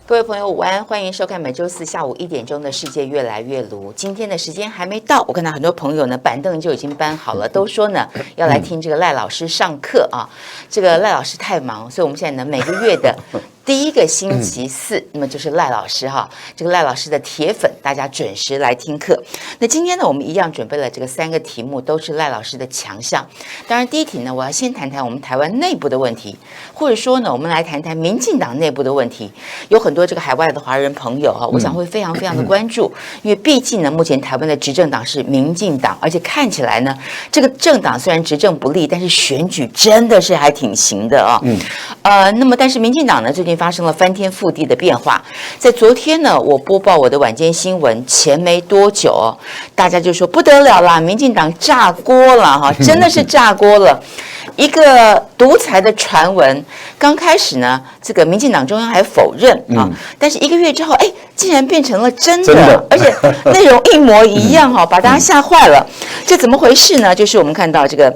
各位朋友午安，欢迎收看每周四下午1点钟的世界越来越卢。今天的时间还没到，我看到很多朋友呢板凳就已经搬好了，都说呢要来听这个赖老师上课啊。这个赖老师太忙，所以我们现在呢每个月的第一个星期四，那么就是赖老师哈，这个赖老师的铁粉，大家准时来听课。那今天呢，我们一样准备了这个3个题目，都是赖老师的强项。当然，第一题呢，我要先谈谈我们台湾内部的问题，或者说呢，我们来谈谈民进党内部的问题。有很多这个海外的华人朋友哈，我想会非常非常的关注，因为毕竟呢，目前台湾的执政党是民进党，而且看起来呢，这个政党虽然执政不力，但是选举真的是还挺行的啊。那么但是民进党呢，最近发生了翻天覆地的变化。在昨天呢，我播报我的晚间新闻前没多久，大家就说不得了啦，民进党炸锅了哈，真的是炸锅了。一个独裁的传闻，刚开始呢，这个民进党中央还否认啊，但是1个月之后，哎，竟然变成了真的，而且内容一模一样哈，把大家吓坏了。这怎么回事呢？就是我们看到这个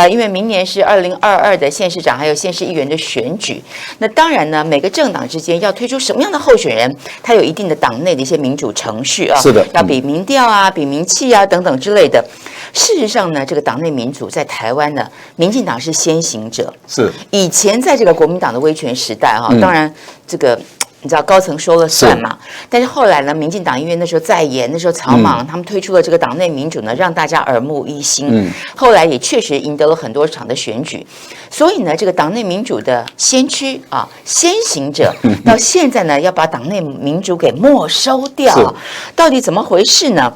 因为明年是2022的县市长还有县市议员的选举，那当然呢，每个政党之间要推出什么样的候选人，它有一定的党内的一些民主程序啊，是的，要比民调啊、比名气啊等等之类的。事实上呢，这个党内民主在台湾呢，民进党是先行者。是以前在这个国民党的威权时代哈，当然这个你知道高层说了算嘛。但是后来呢，民进党因为那时候在野，那时候草莽，他们推出了这个党内民主呢，让大家耳目一新。后来也确实赢得了很多场的选举。所以呢，这个党内民主的先驱啊，先行者，到现在呢，要把党内民主给没收掉，到底怎么回事呢？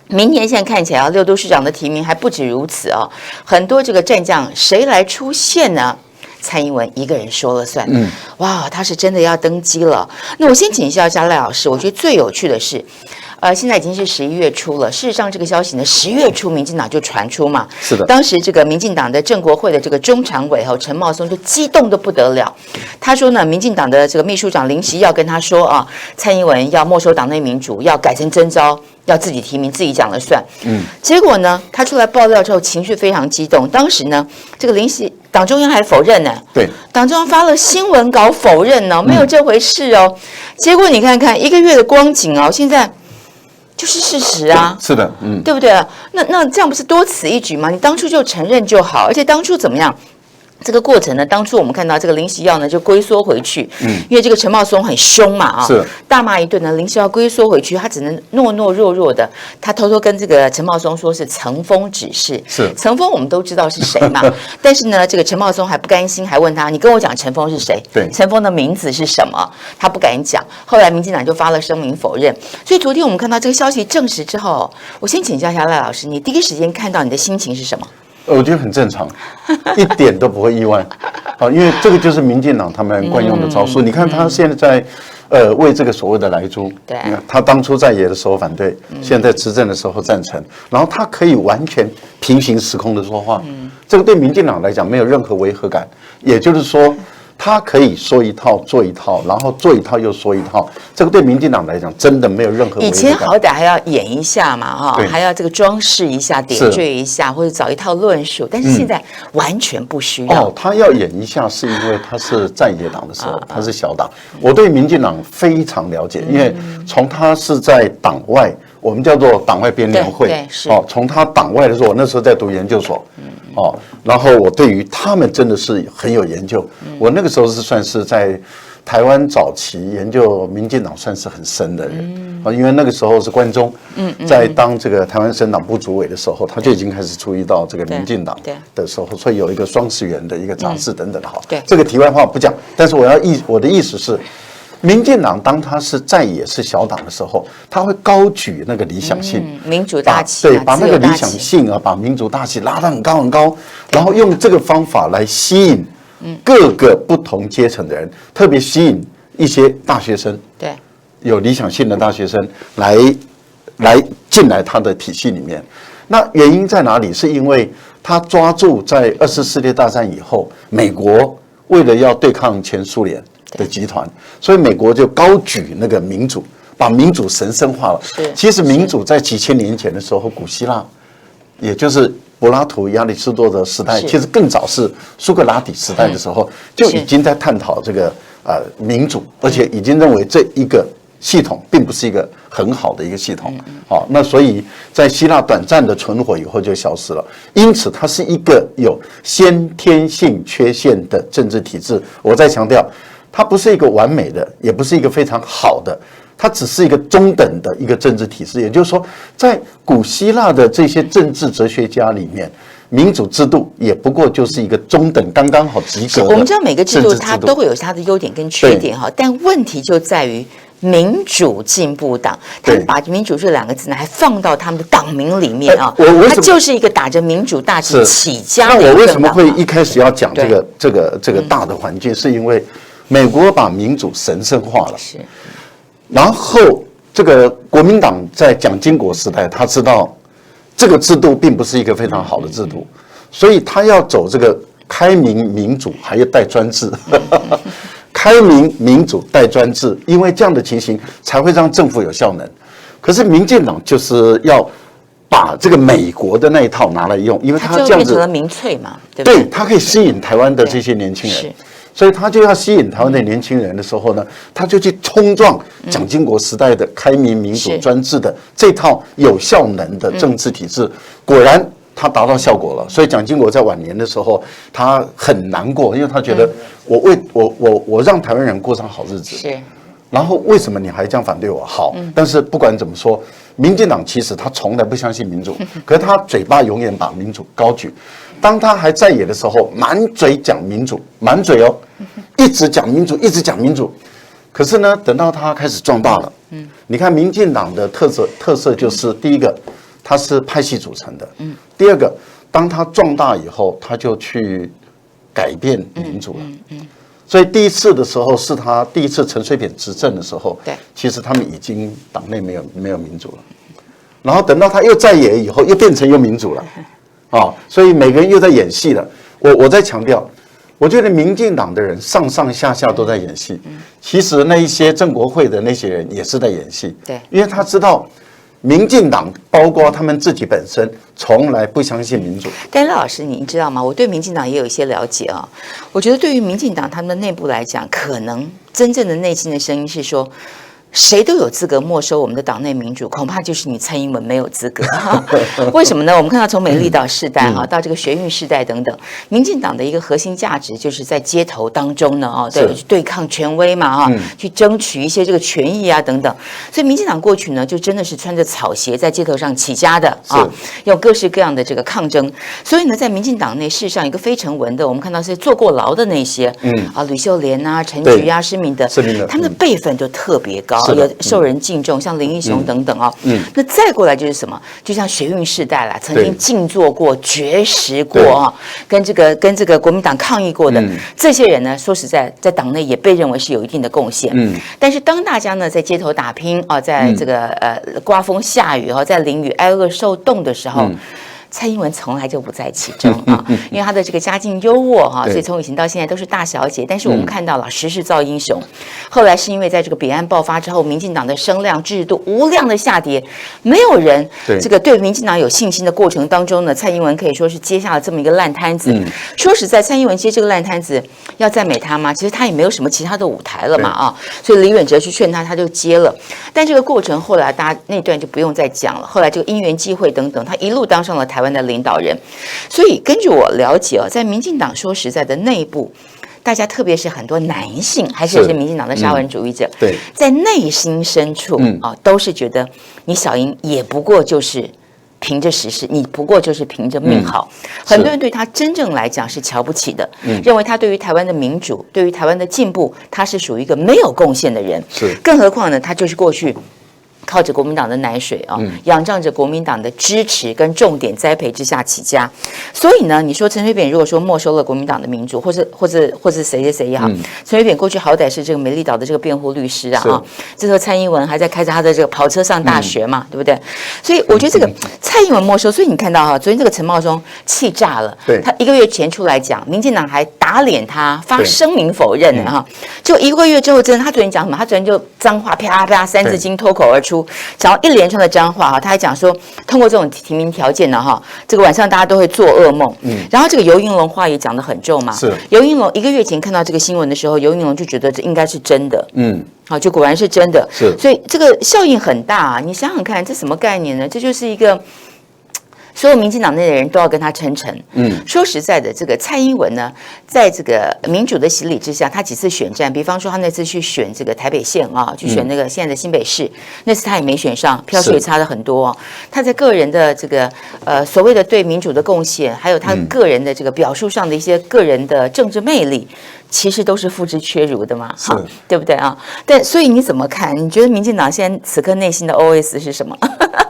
明年现在看起来6都市长的提名还不止如此哦，很多这个战将谁来出现呢？蔡英文一个人说了算。哇，他是真的要登基了。那我先请教一下赖老师，我觉得最有趣的是，现在已经是11月初了。事实上，这个消息呢，10月初民进党就传出嘛。是的。当时这个民进党的正国会的这个中常委陈茂松就激动得不得了。他说呢，民进党的这个秘书长林锡耀跟他说啊，蔡英文要没收党内民主，要改成征召，要自己提名，自己讲了算。结果呢，他出来爆料之后，情绪非常激动。当时呢，这个党中央还否认呢。对。党中央发了新闻稿否认哦，没有这回事哦。结果你看看1个月的光景哦，现在就是事实啊。是的，对不对？那这样不是多此一举吗？你当初就承认就好，而且当初怎么样？这个过程呢，当初我们看到这个林锡耀呢就龟缩回去，因为这个陈茂松很凶嘛啊，大骂一顿呢，林锡耀龟缩回去，他只能懦懦弱弱的，他偷偷跟这个陈茂松说是层峰指示，层峰我们都知道是谁嘛，但是呢，这个陈茂松还不甘心，还问他，你跟我讲陈峰是谁？对，陈峰的名字是什么？他不敢讲，后来民进党就发了声明否认，所以昨天我们看到这个消息证实之后，我先请教一下赖老师，你第一时间看到你的心情是什么？我觉得很正常，一点都不会意外，因为这个就是民进党他们惯用的招数。你看他现在为这个所谓的莱猪，对，他当初在野的时候反对，现在执政的时候赞成，然后他可以完全平行时空的说话，这个对民进党来讲没有任何违和感，也就是说。他可以说一套做一套，然后做一套又说一套，这个对民进党来讲真的没有任何违和感。以前好歹还要演一下嘛，哈，还要这个装饰一下、点缀一下，或者找一套论述，但是现在完全不需要。他要演一下，是因为他是在野党的时候，他是小党。我对民进党非常了解，因为从他是在党外，我们叫做党外编联会，从他党外的时候，我那时候在读研究所。然后我对于他们真的是很有研究。我那个时候是算是在台湾早期研究民进党算是很深的人，因为那个时候是关中，在当这个台湾省党部主委的时候，他就已经开始注意到这个民进党的时候，所以有一个双次元的一个杂志等等的哈。这个题外话不讲，但是我的意思是。民进党当他是在野是小党的时候，他会高举那个理想性，民主大旗，对，把那个理想性啊，把民主大旗拉得很高很高，然后用这个方法来吸引各个不同阶层的人，特别吸引一些大学生，对，有理想性的大学生来进来他的体系里面。那原因在哪里？是因为他抓住在24世纪大战以后，美国为了要对抗前苏联的集团，所以美国就高举那个民主，把民主神圣化了。其实民主在几千年前的时候，古希腊，也就是柏拉图、亚里士多德时代，其实更早是苏格拉底时代的时候，就已经在探讨这个民主，而且已经认为这一个系统并不是一个很好的一个系统。好，那所以在希腊短暂的存活以后就消失了。因此，它是一个有先天性缺陷的政治体制。我再强调，它不是一个完美的，也不是一个非常好的。它只是一个中等的一个政治体制，也就是说，在古希腊的这些政治哲学家里面，民主制度也不过就是一个中等、刚刚好及格的。我们知道每个制度它都会有它的优点跟缺点哈，但问题就在于民主进步党，他们把民主这两个字呢，还放到他们的党名里面啊，它就是一个打着民主大旗起家的。那我为什么会一开始要讲这个大的环境？是因为美国把民主神圣化了。是。然后，这个国民党在蒋经国时代，他知道这个制度并不是一个非常好的制度，所以他要走这个开明民主，还要带专制。开明民主带专制，因为这样的情形才会让政府有效能。可是民进党就是要把这个美国的那一套拿来用，因为他这样子变成了民粹嘛，对不对？对，他可以吸引台湾的这些年轻人。所以他就要吸引台湾的年轻人的时候呢，他就去冲撞蒋经国时代的开明民主专制的这套有效能的政治体制。果然他达到效果了。所以蒋经国在晚年的时候，他很难过，因为他觉得我让台湾人过上好日子，是。然后为什么你还这样反对我？好，但是不管怎么说，民进党其实他从来不相信民主，可是他嘴巴永远把民主高举。当他还在野的时候，满嘴讲民主，满嘴哦，一直讲民主，一直讲民主。可是呢，等到他开始壮大了，你看民进党的特色就是第一个，它是派系组成的，第二个，当他壮大以后，他就去改变民主了，所以第一次的时候是他第一次陈水扁执政的时候，其实他们已经党内没有民主了，然后等到他又在野以后，又变成又民主了。所以每个人又在演戏了。我在强调，我觉得民进党的人上上下下都在演戏。其实那一些正国会的那些人也是在演戏。对，因为他知道民进党包括他们自己本身从来不相信民主。但赖老师，你知道吗？我对民进党也有一些了解啊。我觉得对于民进党他们的内部来讲，可能真正的内心的声音是说，谁都有资格没收我们的党内民主，恐怕就是你蔡英文没有资格。为什么呢？我们看到从美丽岛世代到这个学运世代等等，民进党的一个核心价值就是在街头当中呢对抗权威嘛去争取一些这个权益啊等等。所以民进党过去呢就真的是穿着草鞋在街头上起家的用各式各样的这个抗争。所以呢，在民进党内事实上一个非成文的，我们看到是坐过牢的那些吕秀莲啊、陈菊啊、施明德，他们的辈分就特别高。也受人敬重，像林义雄等等那再过来就是什么？就像学运世代啦，曾经静坐过、绝食过跟这个国民党抗议过的这些人呢，说实在，在党内也被认为是有一定的贡献。但是当大家呢在街头打拼在这个刮风下雨在淋雨挨饿受冻的时候。蔡英文从来就不在其中因为她的这个家境优渥所以从以前到现在都是大小姐。但是我们看到了时势造英雄，后来是因为在这个彼岸爆发之后，民进党的声量、支持度无量的下跌，没有人这个对民进党有信心的过程当中呢，蔡英文可以说是接下了这么一个烂摊子。说实在，蔡英文接这个烂摊子，要赞美他吗？其实他也没有什么其他的舞台了嘛所以李远哲去劝他，他就接了。但这个过程后来大家那段就不用再讲了。后来这个因缘际会等等，他一路当上了台湾的领导人。所以根据我了解在民进党说实在的内部，大家特别是很多男性，还是有些民进党的沙文主义者，在内心深处都是觉得你小英也不过就是凭着时势，你不过就是凭着命好。很多人对他真正来讲是瞧不起的，认为他对于台湾的民主、对于台湾的进步，他是属于一个没有贡献的人。更何况呢，他就是过去靠着国民党的奶水仰仗着国民党的支持跟重点栽培之下起家。所以呢，你说陈水扁如果说没收了国民党的民主，或是谁也好，陈水扁过去好歹是这个美丽岛的这个辩护律师这时候蔡英文还在开着他的这个跑车上大学嘛，对不对？所以我觉得这个蔡英文没收，所以你看到昨天这个陈茂松气炸了，他1个月前出来讲，民进党还打脸他，发声明否认就1个月之后，真的他昨天讲什么？他昨天就脏话啪啪3字经脱口而出。出，讲一连串的脏话哈，他还讲说，通过这种提名条件呢哈，这个晚上大家都会做噩梦。然后这个游盈隆话也讲得很重嘛。是。游盈隆1个月前看到这个新闻的时候，游盈隆就觉得这应该是真的。好，就果然是真的。是。所以这个效应很大啊！你想想看，这什么概念呢？这就是一个。所有民进党内的人都要跟他称臣。说实在的，这个蔡英文呢，在这个民主的洗礼之下，他几次选战，比方说他那次去选这个台北县啊，去选那个现在的新北市，那次他也没选上，票数也差了很多。他在个人的这个所谓的对民主的贡献，还有他个人的这个表述上的一些个人的政治魅力，其实都是付之阙如的嘛，哈，对不对啊？但所以你怎么看？你觉得民进党现在此刻内心的 OS 是什么？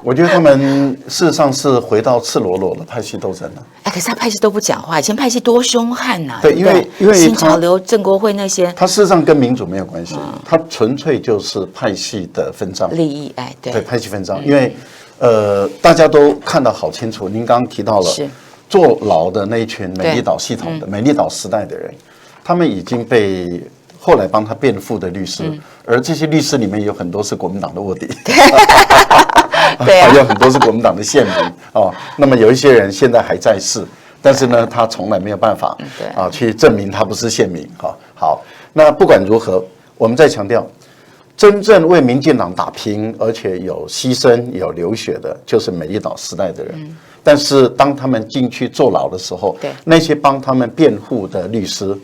我觉得他们事实上是回到赤裸裸的派系斗争了。可是他派系都不讲话，以前派系多凶悍呐！对，因为新潮流、郑国会那些，他事实上跟民主没有关系，他纯粹就是派系的分赃、利益，对派系分赃。因为大家都看得好清楚，您刚刚提到了坐牢的那一群美丽岛系统的美丽岛时代的人，他们已经被后来帮他辩护的律师，而这些律师里面有很多是国民党的卧底。对啊，还有很多是国民党的县民哦。那么有一些人现在还在世，但是呢，他从来没有办法去证明他不是县民哈。好，那不管如何，我们再强调，真正为民进党打拼，而且有牺牲、有流血的，就是美丽岛时代的人。但是当他们进去坐牢的时候，那些帮他们辩护的律师，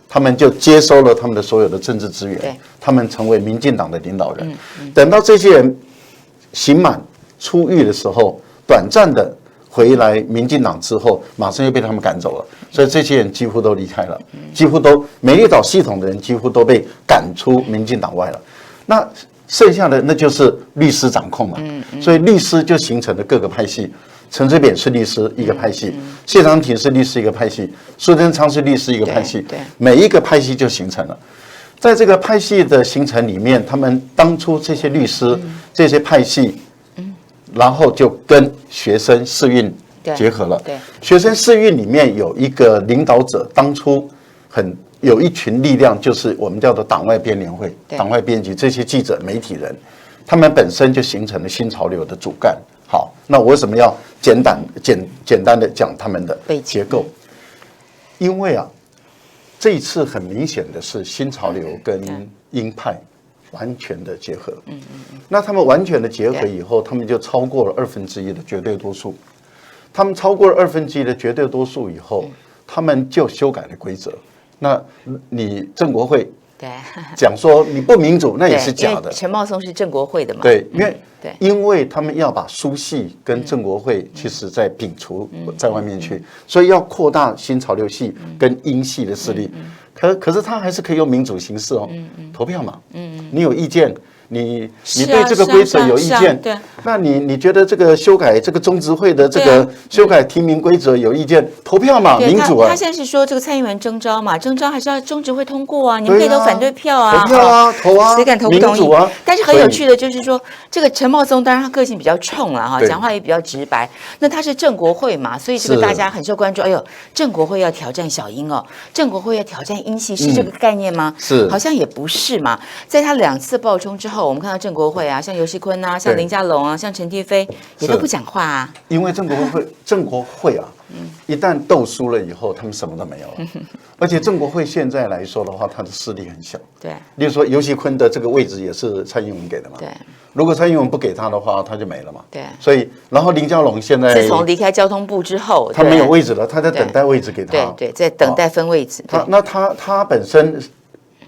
他们就接收了他们的所有的政治资源，他们成为民进党的领导人。等到这些人刑满出狱的时候，短暂的回来民进党之后，马上又被他们赶走了，所以这些人几乎都离开了，几乎都美丽岛系统的人几乎都被赶出民进党外了。那剩下的那就是律师掌控嘛，所以律师就形成了各个派系。陈水扁是律师一个派系，谢长廷是律师一个派系，苏贞昌是律师一个派系，每一个派系就形成了。在这个派系的形成里面，他们当初这些律师、这些派系，然后就跟学生世运结合了。学生世运里面有一个领导者，当初有一群力量，就是我们叫做党外编联会、党外编辑这些记者、媒体人，他们本身就形成了新潮流的主干。好，那我为什么要简单的讲他们的结构？因为这一次很明显的是新潮流跟鹰派完全的结合。那他们完全的结合以后，他们就超过了1/2的绝对多数。他们超过了1/2的绝对多数以后，他们就修改了规则。那你郑国会讲说你不民主，那也是假的。陈茂松是郑国会的嘛？对，因为他们要把苏系跟郑国会其实在摒除在外面去，所以要扩大新潮流系跟英系的势力。可是他还是可以用民主形式投票嘛。你有意见，你对这个规则有意见，那你觉得这个修改这个中执会的这个修改提名规则有意见，投票嘛，民主啊。他现在是说这个蔡英文征召嘛，征召还是要中执会通过啊，你们可以投反对票啊，投票啊，投啊，谁敢投不同意啊？但是很有趣的就是说，这个陈茂松当然他个性比较冲了哈，讲话也比较直白。那他是郑国会嘛，所以这个大家很受关注。哎呦，郑国会要挑战小英哦，郑国会要挑战英系，是这个概念吗？是，好像也不是嘛。在他2次爆冲之后，我们看到郑国会啊，像游锡堃啊，像林佳龙啊，像陈亭妃也都不讲话啊。因为郑国会啊，一旦斗输了以后，他们什么都没有了。而且郑国会现在来说的话，他的势力很小。对，例如说游锡堃的这个位置也是蔡英文给的嘛。对，如果蔡英文不给他的话，他就没了嘛。对，所以然后林佳龙现在自从离开交通部之后，他没有位置了，他在等待位置给他。对，在等待分位置。他本身。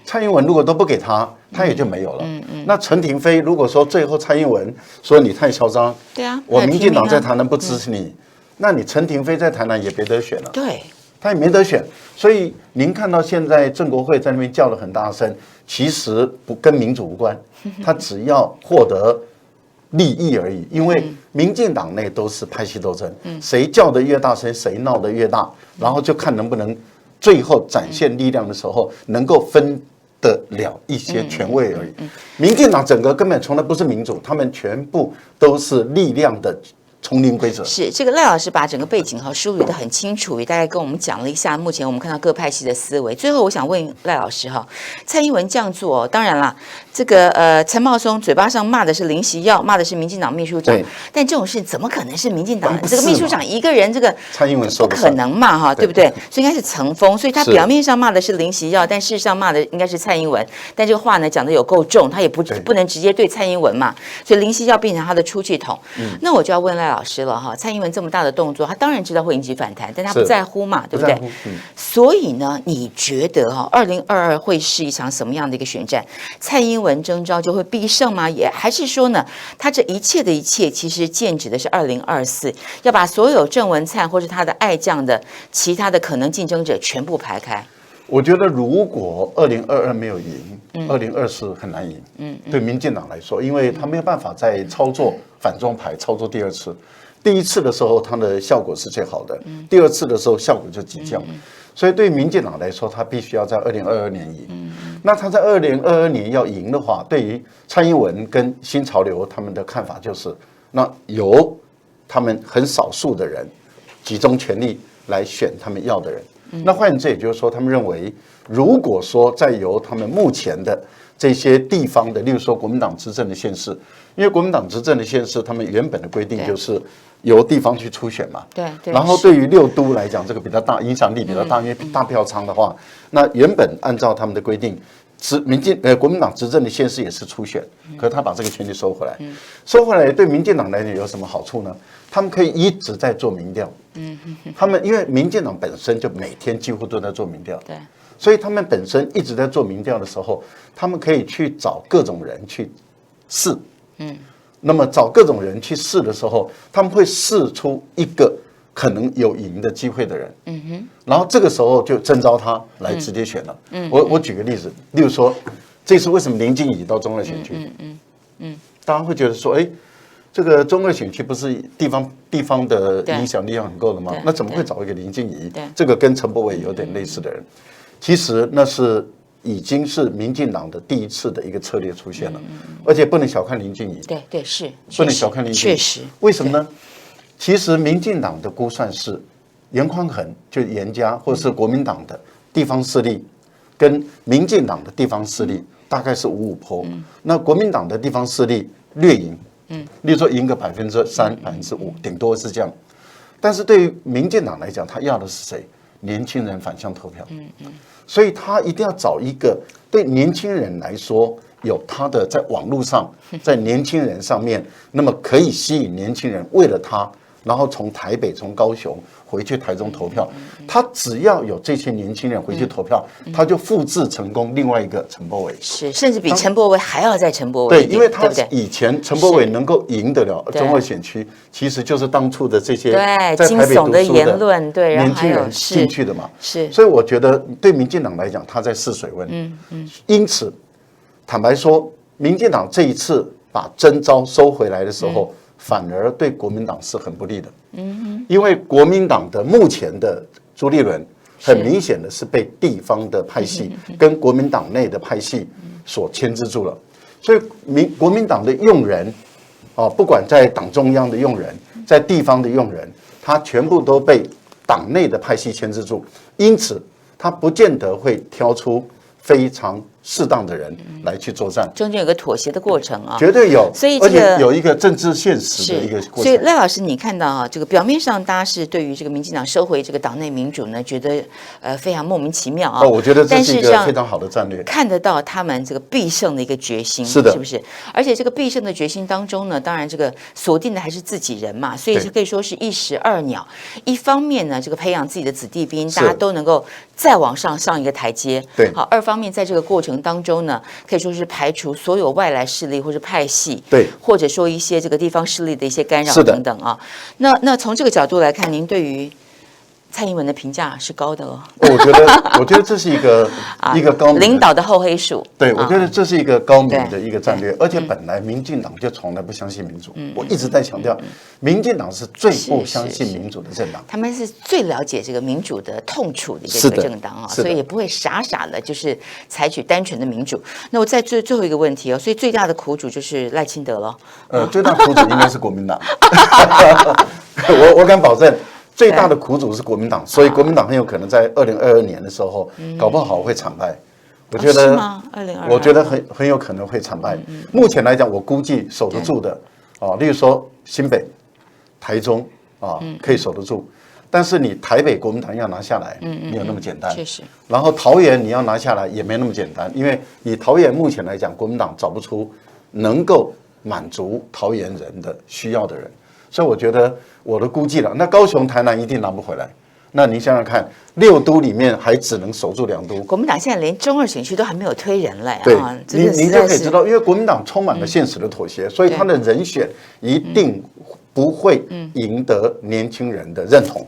蔡英文如果都不给他，他也就没有了。那陈亭妃如果说最后蔡英文说你太嚣张，对啊，我民进党在台南不支持你，那你陈亭妃在台南也没得选了。对，他也没得选。所以您看到现在郑国会在那边叫得很大声，其实不跟民主无关，他只要获得利益而已。因为民进党内都是派系斗争，谁叫得越大声，谁闹得越大，然后就看能不能最后展现力量的时候能够分得了一些权位而已。民进党整个根本从来不是民主，他们全部都是力量的丛林规则。是这个赖老师把整个背景梳理得很清楚，也大概跟我们讲了一下目前我们看到各派系的思维。最后我想问赖老师蔡英文这样做当然啦，这个陈茂松嘴巴上骂的是林习耀，骂的是民进党秘书长，但这种事怎么可能是民进党这个秘书长一个人这个蔡英文说不可能嘛对不对？所以应该是层峰，所以他表面上骂的是林习耀，但事实上骂的应该是蔡英文。但这个话呢讲的有够重，他也不能直接对蔡英文嘛，所以林习耀变成他的出气筒。那我就要问赖老师了蔡英文这么大的动作，他当然知道会引起反弹，但他不在乎嘛，对不对？所以呢，你觉得2022会是一场什么样的一个选战？蔡英文征召就会必胜吗？也还是说呢，他这一切的一切其实剑指的是2024，要把所有郑文灿或是他的爱将的其他的可能竞争者全部排开？我觉得如果2022没有赢，2024很难赢。对民进党来说，因为他没有办法再操作反中牌，操作第二次。第一次的时候，它的效果是最好的；第二次的时候，效果就急降。所以对民进党来说，他必须要在2022年赢。那他在2022年要赢的话，对于蔡英文跟新潮流他们的看法就是，那由他们很少数的人集中全力来选他们要的人。那换言之，也就是说，他们认为，如果说再由他们目前的这些地方的，例如说国民党执政的县市，因为国民党执政的县市，他们原本的规定就是由地方去初选嘛。对。然后对于6都来讲，这个比较大，影响力比较大，因为大票仓的话，那原本按照他们的规定，国民党执政的县市也是初选，可是他把这个权利收回来，收回来对民进党来讲有什么好处呢？他们可以一直在做民调。他们因为民进党本身就每天几乎都在做民调，对，所以他们本身一直在做民调的时候，他们可以去找各种人去试。那么找各种人去试的时候，他们会试出一个可能有赢的机会的人。然后这个时候就征召他来直接选了。我举个例子，例如说，这次为什么林静怡到中二选区？大家会觉得说，这个中二选区不是地方的影响力很够的吗？那怎么会找一个林静怡？这个跟陈柏惟有点类似的人，其实那是已经是民进党的第一次的一个策略出现了，而且不能小看林静怡。对，是不能小看林静怡。确实，为什么呢？其实民进党的估算是严宽恒，就严家或者是国民党的地方势力，跟民进党的地方势力大概是5-5波。那国民党的地方势力略赢。例如说赢个3%、5%，顶多是这样。但是对于民进党来讲，他要的是谁？年轻人反向投票。所以他一定要找一个对年轻人来说有他的在网络上，在年轻人上面，那么可以吸引年轻人为了他，然后从台北、从高雄回去台中投票。他只要有这些年轻人回去投票，他就复制成功另外一个陈柏惟，是甚至比陈柏惟还要再陈柏惟。对，因为他以前陈柏惟能够赢得了中二选区，其实就是当初的这些在台北读书的言论，对年轻人进去的嘛。是，所以我觉得对民进党来讲，他在试水温。因此，坦白说，民进党这一次把征召收回来的时候，反而对国民党是很不利的。因为国民党的目前的朱立伦，很明显的是被地方的派系跟国民党内的派系所牵制住了，所以国民党的用人，不管在党中央的用人，在地方的用人，他全部都被党内的派系牵制住，因此他不见得会挑出非常适当的人来去作战，中间有个妥协的过程啊，绝对有，所以而且有一个政治现实的一个过程。所以赖老师，你看到这个表面上大家是对于这个民进党收回这个党内民主呢，觉得非常莫名其妙啊。我觉得这是一个非常好的战略，看得到他们这个必胜的一个决心，是的，是不是？而且这个必胜的决心当中呢，当然这个锁定的还是自己人嘛，所以可以说是一石二鸟。一方面呢，这个培养自己的子弟兵，大家都能够再往上一个台阶。对，好。二方面，在这个过程当中呢，可以说是排除所有外来势力或者派系，对，或者说一些这个地方势力的一些干扰等等啊。那从这个角度来看，您对于蔡英文的评价是高的哦。我觉得这是一个高明领导的厚黑数。对，我觉得这是一个高明的一个战略，而且本来民进党就从来不相信民主。我一直在强调，民进党是最不相信民主的政党。他们是最了解这个民主的痛处的一个政党啊，所以也不会傻傻的，就是采取单纯的民主。那我再最后一个问题哦，所以最大的苦主就是赖清德了。最大的苦主应该是国民党。我敢保证。最大的苦主是国民党，所以国民党很有可能在2022年的时候，搞不好会惨败。我觉得，我觉得很有可能会惨败。目前来讲，我估计守得住的例如说新北、台中可以守得住，但是你台北国民党要拿下来，没有那么简单。确实。然后桃园你要拿下来也没那么简单，因为以桃园目前来讲，国民党找不出能够满足桃园人的需要的人。所以我觉得我的估计了，那高雄、台南一定拿不回来。那您想想看，6都里面还只能守住2都。国民党现在连中2选区都还没有推人了呀。对，您就可以知道，因为国民党充满了现实的妥协，所以他的人选一定不会赢得年轻人的认同。